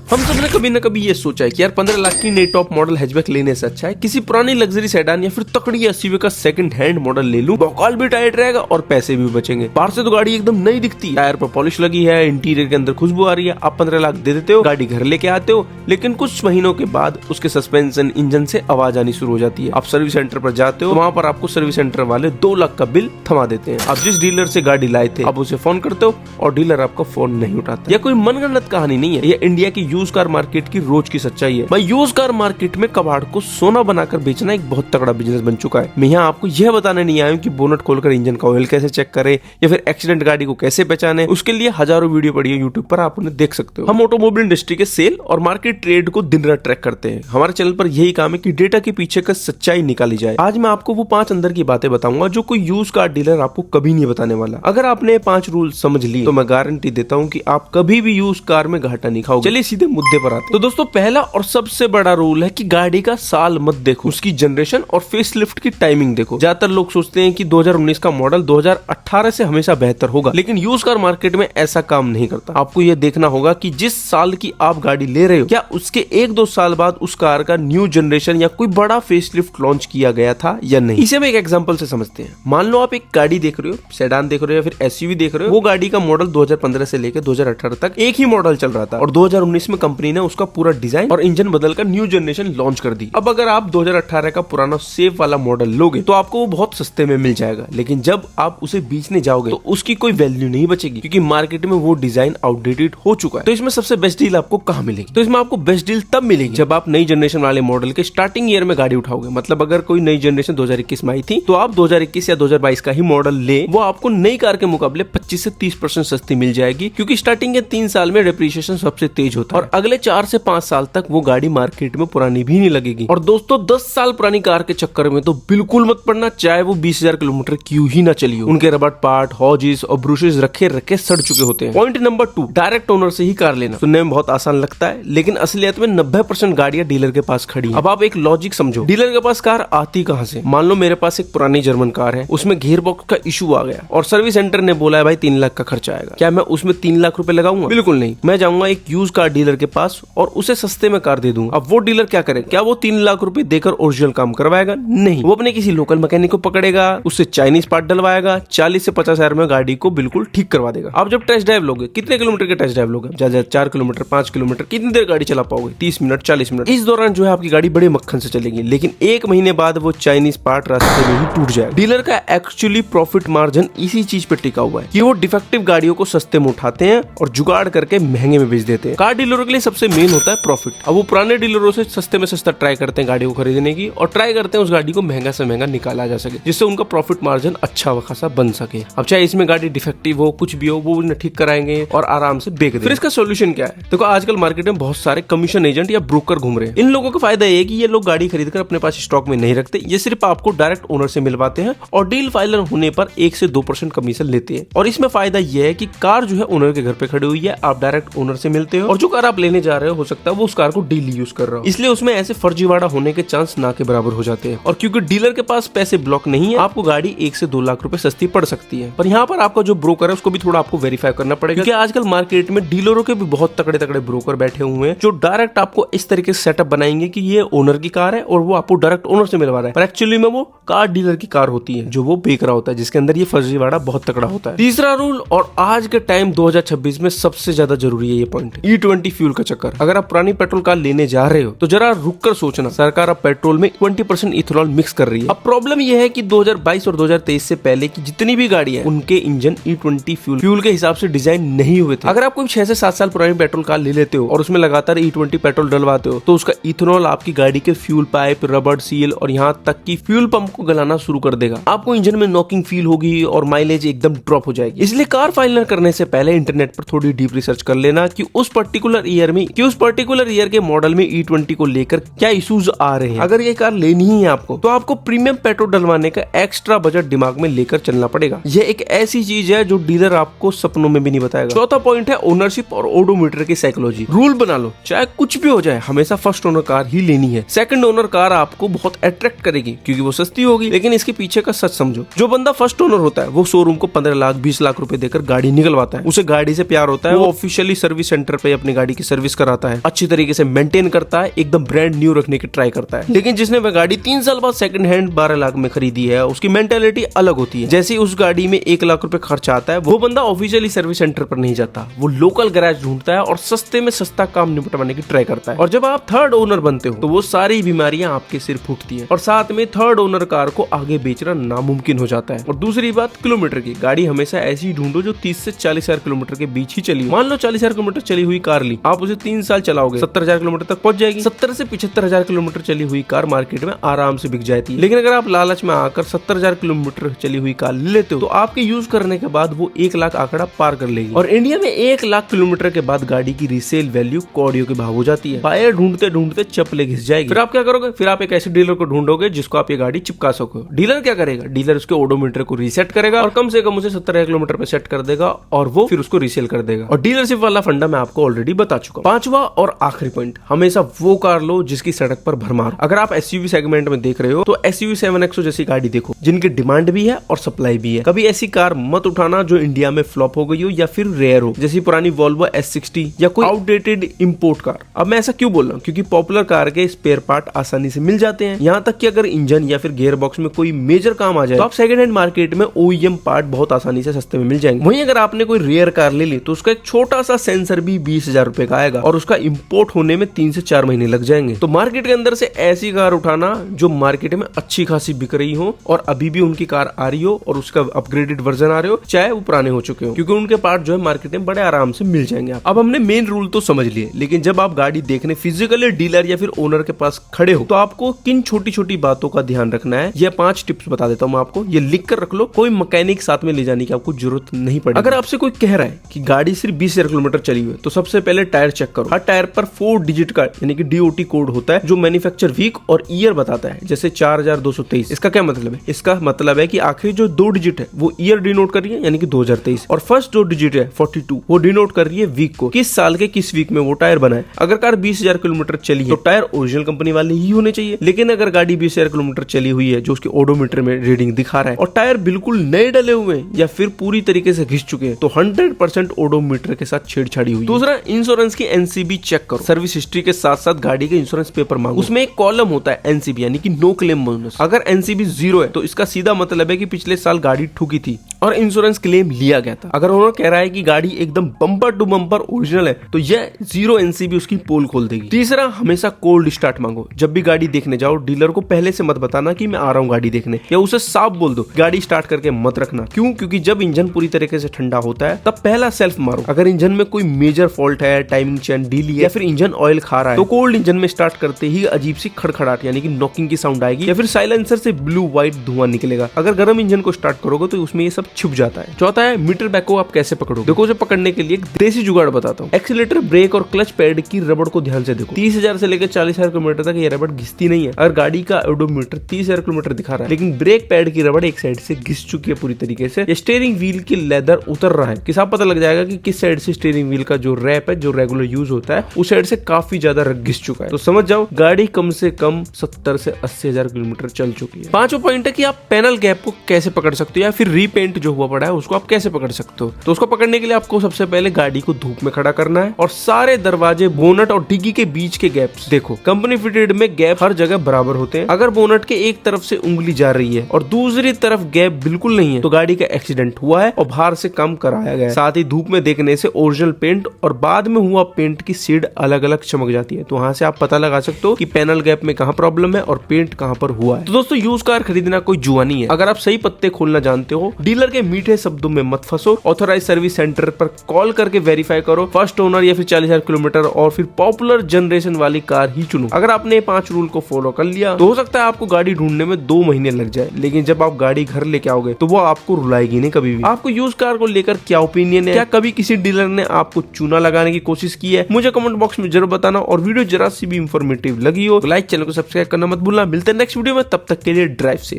हम सबने कभी न कभी ये सोचा है कि यार 15 लाख की नई टॉप मॉडल हैचबैक लेने से अच्छा है किसी पुरानी लग्जरी सेडान या फिर तकड़ी एसयूवी का सेकंड हैंड मॉडल ले लूं। बौकाल भी टाइट रहेगा और पैसे भी बचेंगे। बाहर से तो गाड़ी एकदम नई दिखती है, टायर पर पॉलिश लगी है, इंटीरियर के अंदर खुशबू आ रही है। आप 15 लाख दे देते हो, गाड़ी घर लेके आते हो, लेकिन कुछ महीनों के बाद उसके सस्पेंशन इंजन से आवाज आनी शुरू हो जाती है। आप सर्विस सेंटर पर जाते हो, वहाँ पर आपको सर्विस सेंटर वाले 2 लाख का बिल थमा देते हैं। आप जिस डीलर से गाड़ी लाए थे, आप उसे फोन करते हो और डीलर आपका फोन नहीं उठाता। यह कोई मनगढ़ंत कहानी नहीं है, यह इंडिया की यूज कार मार्केट की रोज की सच्चाई है। भाई यूज कार मार्केट में कबाड़ को सोना बनाकर बेचना एक बहुत तगड़ा बिजनेस बन चुका है। मैं यहाँ आपको यह बताने नहीं आया हूँ कि बोनट खोलकर इंजन का ऑयल कैसे चेक करे या फिर एक्सीडेंट गाड़ी को कैसे पहचाने। उसके लिए हजारों वीडियो पड़ी है यूट्यूब पर, आप उन्हें देख सकते हो। हम ऑटोमोबाइल इंडस्ट्री के सेल और मार्केट ट्रेड को दिन रात ट्रैक करते हैं। हमारे चैनल पर यही काम है कि डेटा के पीछे का सच्चाई निकाली जाए। आज मैं आपको वो 5 अंदर की बातें बताऊंगा जो कोई यूज कार डीलर आपको कभी नहीं बताने वाला। अगर आपने 5 रूल समझ लिए तो मैं गारंटी देता हूँ कि आप कभी भी यूज कार में घाटा नहीं खाओगे। चलिए सीधे मुद्दे पर आते। तो दोस्तों, पहला और सबसे बड़ा रूल है कि गाड़ी का साल मत देखो, उसकी जनरेशन और फेसलिफ्ट की टाइमिंग देखो। ज्यादातर लोग सोचते हैं कि 2019 का मॉडल 2018 से हमेशा बेहतर होगा, लेकिन यूज कार मार्केट में ऐसा काम नहीं करता। आपको यह देखना होगा कि जिस साल की आप गाड़ी ले रहे हो, क्या उसके 1-2 साल बाद उस कार का न्यू जनरेशन या कोई बड़ा फेसलिफ्ट लॉन्च किया गया था या नहीं। इसे हम एक एग्जांपल से समझते हैं। मान लो आप एक गाड़ी देख रहे हो, सेडान देख रहे हो या फिर एसयूवी देख रहे हो। वो गाड़ी का मॉडल 2015 से लेकर 2018 तक एक ही मॉडल चल रहा था और 2019 में कंपनी ने उसका पूरा डिजाइन और इंजन बदलकर न्यू जनरेशन लॉन्च कर दी। अब अगर आप 2018 का पुराना सेफ वाला मॉडल लोगे तो आपको वो बहुत सस्ते में मिल जाएगा, लेकिन जब आप उसे बेचने जाओगे तो उसकी कोई वैल्यू नहीं बचेगी, क्योंकि मार्केट में वो डिजाइन आउटडेटेड हो चुका है। तो इसमें सबसे बेस्ट डील आपको कहाँ मिलेगी? तो इसमें आपको बेस्ट डील तब मिलेगी जब आप नई जनरेशन वाले मॉडल के स्टार्टिंग ईयर में गाड़ी उठाओगे। मतलब अगर कोई नई जनरेशन 2021 में आई थी तो आप 2021 या 2022 का ही मॉडल ले, वो आपको नई कार के मुकाबले 25 से 30% सस्ती मिल जाएगी, क्योंकि स्टार्टिंग के 3 साल में डेप्रिसिएशन सबसे तेज होता है और अगले 4 से 5 साल तक वो गाड़ी मार्केट में पुरानी भी नहीं लगेगी। और दोस्तों, 10 साल पुरानी कार के चक्कर में तो बिल्कुल मत पड़ना, चाहे वो 20,000 किलोमीटर क्यों ही ना चली हो। उनके रबड़ पार्ट, हॉजिस और ब्रूशेस रखे रखे सड़ चुके होते हैं। पॉइंट नंबर 2, डायरेक्ट ओनर से ही कार लेना। सुनने में बहुत आसान लगता है, लेकिन असलियत में 90% गाड़ियां डीलर के पास खड़ी हैं। अब आप एक लॉजिक समझो, डीलर के पास कार आती कहां से? मान लो मेरे पास एक पुरानी जर्मन कार है, उसमें गियर बॉक्स का इशू आ गया और सर्विस सेंटर ने बोला है भाई 3 लाख का खर्चा आएगा। क्या मैं उसमें 3 लाख रुपए लगाऊंगा? बिल्कुल नहीं। मैं जाऊंगा एक यूज कार डीलर के पास और उसे सस्ते में कार दे दूंगा। अब वो डीलर क्या करे? क्या वो 3 लाख रुपए देकर ओरिजिनल काम करवाएगा? नहीं। वो अपने किसी लोकल मैकेनिक को पकड़ेगा, उससे चाइनीज पार्ट डलवाएगा, 40 से 50 हजार में गाड़ी को बिल्कुल ठीक करवा देगा। आप जब टेस्ट ड्राइव लोगे, कितने किलोमीटर के टेस्ट ड्राइव लोगे? ज्यादा 4 किलोमीटर, 5 किलोमीटर, कितनी देर गाड़ी चला पाओगे? 30 मिनट, 40 मिनट। इस दौरान जो है आपकी गाड़ी बड़े मक्खन से चलेगी, लेकिन 1 महीने बाद वो चाइनीज पार्ट रास्ते में ही टूट जाएगा। डीलर का एक्चुअली प्रॉफिट मार्जिन इसी चीज पे टिका हुआ है कि वो डिफेक्टिव गाड़ियों को सस्ते में उठाते हैं और जुगाड़ करके महंगे में बेच देते हैं। कार डीलरों के लिए सबसे मेन होता है प्रॉफिट। अब वो पुराने डीलरों से सस्ते में सस्ता ट्राई करते हैं गाड़ी को खरीदने की और ट्राई करते हैं उस गाड़ी को महंगा से महंगा निकाला जा सके, जिससे उनका प्रॉफिट मार्जिन अच्छा खासा बन सके। अब चाहे इसमें गाड़ी डिफेक्टिव हो, कुछ भी हो, वो उन्हें ठीक कराएंगे और आराम से बेच देंगे। फिर इसका सोल्यूशन क्या है? देखो, आजकल मार्केट में बहुत सारे कमीशन एजेंट या ब्रोकर घूम रहे हैं। इन लोगों का फायदा ये है कि ये लोग गाड़ी खरीदकर अपने पास स्टॉक में नहीं रखते, ये सिर्फ आपको डायरेक्ट ओनर से मिलवाते हैं और डील फाइनल होने पर 1 से 2% कमीशन लेते हैं। और इसमें फायदा यह है कि कार जो है ओनर के घर पे खड़ी हुई है, आप डायरेक्ट ओनर से मिलते हो और जो कार आप लेने जा रहे हो सकता है वो उस कार को डेली यूज कर रहा हो, इसलिए उसमें ऐसे फर्जीवाड़ा होने के चांस ना के बराबर हो जाते हैं। और क्योंकि डीलर के पास पैसे ब्लॉक नहीं है, आपको गाड़ी 1 से 2 लाख रुपए सस्ती पड़ सकती है। पर यहाँ पर आपका जो ब्रोकर है उसको भी थोड़ा आपको वेरीफाई करना पड़ेगा, क्योंकि आजकल मार्केट में डीलरों के भी बहुत तगड़े तगड़े ब्रोकर बैठे हुए हैं जो डायरेक्ट आपको इस तरीके से सेटअप बनाएंगे कि ये ओनर की कार है और वो आपको डायरेक्ट ओनर से मिलवा रहा है, पर एक्चुअली में वो कार डीलर की कार होती है जो वो बेच रहा होता है, जिसके अंदर ये फर्जीवाड़ा बहुत तगड़ा होता है। तीसरा रूल, और आज के टाइम 2026 में सबसे ज्यादा जरूरी है ये पॉइंट, E20 फ्यूल का चक्कर। अगर आप पुरानी पेट्रोल कार लेने जा रहे हो तो जरा रुक कर सोचना, सरकार अब पेट्रोल में 20% इथेनॉल मिक्स कर रही है। अब प्रॉब्लम यह है कि 2022 और 2023 से पहले की जितनी भी गाड़ियां हैं उनके इंजन E20 फ्यूल के हिसाब से डिजाइन नहीं हुए थे। अगर आप कोई 6 से 7 साल पुरानी पेट्रोल कार ले लेते हो और उसमें लगातार E20 पेट्रोल डलवाते हो तो उसका इथेनॉल आपकी गाड़ी के फ्यूल पाइप, रबड़ सील और यहाँ तक की फ्यूल पंप को गलाना शुरू कर देगा। आपको इंजन में नॉकिंग फील होगी और माइलेज एकदम ड्रॉप हो जाएगी। इसलिए कार फाइनल करने से पहले इंटरनेट पर थोड़ी डीप रिसर्च कर लेना कि उस पर्टिकुलर ईयर के मॉडल में E20 को लेकर क्या इश्यूज आ रहे हैं। अगर ये कार लेनी ही है आपको तो आपको प्रीमियम पेट्रोल डलवाने का एक्स्ट्रा बजट दिमाग में लेकर चलना पड़ेगा। यह एक ऐसी चीज है जो डीलर आपको सपनों में भी नहीं बताएगा। चौथा पॉइंट है ओनरशिप और ओडोमीटर की साइकोलॉजी। रूल बना लो, चाहे कुछ भी हो जाए हमेशा फर्स्ट ओनर कार ही लेनी है। सेकंड ओनर कार आपको बहुत अट्रैक्ट करेगी क्योंकि वो सस्ती होगी, लेकिन इसके पीछे का सच समझो, जो बंदा फर्स्ट ओनर होता है वो शोरूम को 15 लाख 20 लाख रुपए देकर गाड़ी निकलवाता है, उसे गाड़ी से प्यार होता है, वो ऑफिशियली सर्विस सेंटर पे अपनी गाड़ी की सर्विस कराता है, अच्छी तरीके से मेंटेन करता है, एकदम ब्रांड न्यू रखने की ट्राई करता है। लेकिन जिसने वह गाड़ी 3 साल बाद सेकंड हैंड 12 लाख में खरीदी है, उसकी मेंटेलिटी अलग होती है। जैसे उस गाड़ी में 1 लाख रुपए खर्च आता है, वो बंदा ऑफिशियली सर्विस सेंटर पर नहीं जाता, वो लोकल गैराज ढूंढता है और सस्ते में सस्ता काम निपटवाने की ट्राई करता है। और जब आप थर्ड ओनर बनते हो तो वो सारी बीमारियां आपके सिर फूटती है और साथ में थर्ड ओनर कार को आगे बेचना नामुमकिन हो जाता है। और दूसरी बात किलोमीटर की, गाड़ी हमेशा ऐसी ढूंढो जो 30 से 40,000 किलोमीटर के बीच ही चली हो। मान लो 40,000 किलोमीटर चली हुई कार ली, आप उसे 3 साल चलाओगे, 70,000 किलोमीटर तक पहुंच जाएगी। 70 से 75,000 किलोमीटर चली हुई कार मार्केट में आराम से बिक जाती है। लेकिन अगर आप लालच में आकर 70,000 किलोमीटर चली हुई कार ले लेते हो तो आपके यूज करने के बाद वो 1 लाख आंकड़ा पार कर लेगी। और इंडिया में 1 लाख किलोमीटर के बाद गाड़ी की रीसेल वैल्यू कौड़ियों के भाव हो जाती है। बायर ढूंढते ढूंढते चप्पलें घिस जाएगी। फिर आप क्या करोगे? फिर आप एक ऐसे डीलर को ढूंढोगे जिसको आप ये गाड़ी चिपका सको। डीलर क्या करेगा? डीलर उसके ओडोमीटर को रीसेट करेगा और कम से कम उसे 70,000 किलोमीटर पे सेट कर देगा और वो फिर उसको रीसेल कर देगा। और डीलरशिप वाला फंडा मैं आपको ऑलरेडी बता चुका हूं। 5वां और आखिरी पॉइंट, हमेशा वो कार लो जिसकी सड़क पर भरमार। अगर आप एसयूवी सेगमेंट में देख रहे हो तो एसयूवी 7XO जैसी गाड़ी देखो जिनकी डिमांड भी है और सप्लाई भी है। कभी ऐसी कार मत उठाना जो इंडिया में फ्लॉप हो गई हो या फिर रेयर हो, जैसी पुरानी वोल्वो S60 या कोई आउटडेटेड इंपोर्ट कार। अब मैं ऐसा क्यों बोल रहा हूँ? क्योंकि पॉपुलर कार के स्पेयर पार्ट आसानी से मिल जाते हैं। यहाँ तक कि अगर इंजन या फिर गियर बॉक्स में कोई मेजर काम आ जाए तो आप सेकंड हैंड मार्केट में OEM पार्ट बहुत आसानी से सस्ते में मिल जाएंगे। वहीं अगर आपने कोई रेयर कार ले ली तो उसका एक छोटा सा सेंसर भी 20,000 रुपए का आएगा और उसका इंपोर्ट होने में 3 से 4 महीने लग जाएंगे। तो मार्केट के अंदर से ऐसी कार उठाना जो मार्केट में अच्छी खासी बिक रही हो और अभी भी उनकी कार आ रही हो और उसका अपग्रेडेड वर्जन आ रहे हो, चाहे वो पुराने हो चुके हो, क्योंकि उनके पार्ट जो है मार्केट में बड़े आराम से मिल जाएंगे। अब हमने मेन रूल तो समझ लिए, लेकिन जब आप गाड़ी देखने फिजिकली डीलर या फिर ओनर के पास खड़े हो तो आपको किन छोटी छोटी बातों का ध्यान रखना है, ये 5 टिप्स बता देता हूँ मैं आपको। ये लिख कर रख लो, कोई मैकेनिक साथ में ले जाने की आपको जरूरत नहीं पड़ेगी। अगर आपसे कोई कह रहा है कि गाड़ी सिर्फ 20,000 किलोमीटर चली हुई है तो सबसे पहले टायर चेक करो। हर टायर पर 4 डिजिट का यानी कि DOT कोड होता है जो मैन्युफैक्चर वीक और ईयर बताता है। जैसे 4223, इसका क्या मतलब है? इसका मतलब है कि आखिरी जो 2 डिजिट है वो ईयर डिनोट कर रही है यानी कि 2023, और फर्स्ट 2 डिजिट है 42 वो डिनोट कर रही है वीक को, किस साल के किस वीक में वो टायर बना है। अगर कार 20,000 किलोमीटर चली है तो टायर ओरिजिनल कंपनी वाले ही होने चाहिए। लेकिन अगर गाड़ी 20,000 किलोमीटर चली हुई है जो उसके ओडोमीटर में रीडिंग दिखा रहा है और टायर बिल्कुल नए डले हुए हैं या फिर पूरी तरीके से घिस चुके हैं तो 100% ओडोमीटर के साथ छेड़छाड़ी हुई। दूसरा, इंश्योरेंस की NCB चेक करो। सर्विस हिस्ट्री के साथ साथ गाड़ी के इंश्योरेंस पेपर मांगो। उसमें एक कॉलम होता है NCB यानी कि नो क्लेम बोनस। अगर NCB 0 है तो इसका सीधा मतलब है कि पिछले साल गाड़ी ठुकी थी और इंश्योरेंस क्लेम लिया गया था। अगर उन्होंने कह रहा है कि गाड़ी एकदम बम्पर टू बम्पर ओरिजिनल है तो यह 0 NCB उसकी पोल खोल देगी। तीसरा, हमेशा कोल्ड स्टार्ट मांगो। जब भी गाड़ी देखने जाओ डीलर को पहले से मत बताना कि मैं आ रहा हूँ गाड़ी देखने, या उसे साफ बोल दो गाड़ी स्टार्ट करके मत रखना। क्यों? क्योंकि जब इंजन पूरी तरीके से ठंडा होता है तब पहला सेल्फ मारो। अगर इंजन में कोई मेजर फॉल्ट है, टाइमिंग चेन ढीली है या फिर इंजन ऑयल खा रहा है तो कोल्ड इंजन में स्टार्ट करते ही अजीब सी खड़खड़ाहट यानी कि नॉकिंग की साउंड आएगी या फिर साइलेंसर से ब्लू व्हाइट धुआं निकलेगा। अगर गर्म इंजन को स्टार्ट करोगे तो उसमें ये सब छुप जाता है। चौथा है, मीटर बैक को आप कैसे पकड़ोगे? देखो, उसे पकड़ने के लिए एक देसी जुगाड़ बताता हूँ। एक्सीलेटर, ब्रेक और क्लच पैड की रबड़ को ध्यान से देखो। 30,000 से लेकर 40,000 किलोमीटर तक ये रबड़ घिसती नहीं है। अगर गाड़ी का ओडोमीटर 30,000 किलोमीटर दिखा रहा है लेकिन ब्रेक पैड की रबड़ एक साइड से घिस चुकी है पूरी तरीके से, स्टीयरिंग व्हील की लेदर उतर रहा है, किस आप पता लग जाएगा कि किस साइड से स्टीयरिंग व्हील का जो रैप है जो रेगुलर यूज होता है उस साइड से काफी ज्यादा घिस चुका है। तो समझ जाओ गाड़ी कम से कम 70 से 80,000 किलोमीटर चल चुकी है। 5वां पॉइंट है कि आप पैनल गैप को कैसे पकड़ सकते हो या फिर रीपेंट जो हुआ पड़ा है उसको आप कैसे पकड़ सकते हो। तो उसको पकड़ने के लिए आपको सबसे पहले गाड़ी को धूप में खड़ा करना है और सारे दरवाजे, बोनट और डिग्गी के बीच के गैप्स देखो। कंपनी फिटेड में गैप हर जगह बराबर होते हैं। अगर बोनट के एक तरफ से उंगली जा रही है और दूसरी तरफ गैप बिल्कुल नहीं है तो गाड़ी का एक्सीडेंट हुआ है और बाहर से काम कराया गया है। साथ ही धूप में देखने से ओरिजिनल पेंट और बाद में हुआ पेंट की शेड अलग अलग चमक जाती है। तो वहां से आप पता लगा सकते हो कि पैनल गैप में कहां प्रॉब्लम है और पेंट कहां पर हुआ है। तो दोस्तों, यूज कार खरीदना कोई जुआ नहीं है। अगर आप सही पत्ते खोलना जानते हो, डीलर के मीठे शब्दों में मत फंसो, ऑथराइज सर्विस सेंटर पर कॉल करके वेरीफाई करो, फर्स्ट ओनर या फिर 40,000 किलोमीटर और फिर पॉपुलर जनरेशन वाली कार ही चुनो। अगर आपने 5 रूल को फॉलो कर लिया तो हो सकता है आपको गाड़ी ढूंढने में 2 महीने लग जाए, लेकिन जब आप गाड़ी घर लेके आओगे तो वो आपको रुलाएगी नहीं कभी भी। आपको यूज कार को लेकर क्या ओपिनियन है? क्या कभी किसी डीलर ने आपको चूना लगाने की कोशिश की है? मुझे कमेंट बॉक्स में जरूर बताना। और वीडियो जरा सी भी इंफॉर्मेटिव लगी हो तो लाइक, चैनल को सब्सक्राइब करना मत भूलना। मिलते हैं नेक्स्ट वीडियो में, तब तक के लिए ड्राइव सेफ।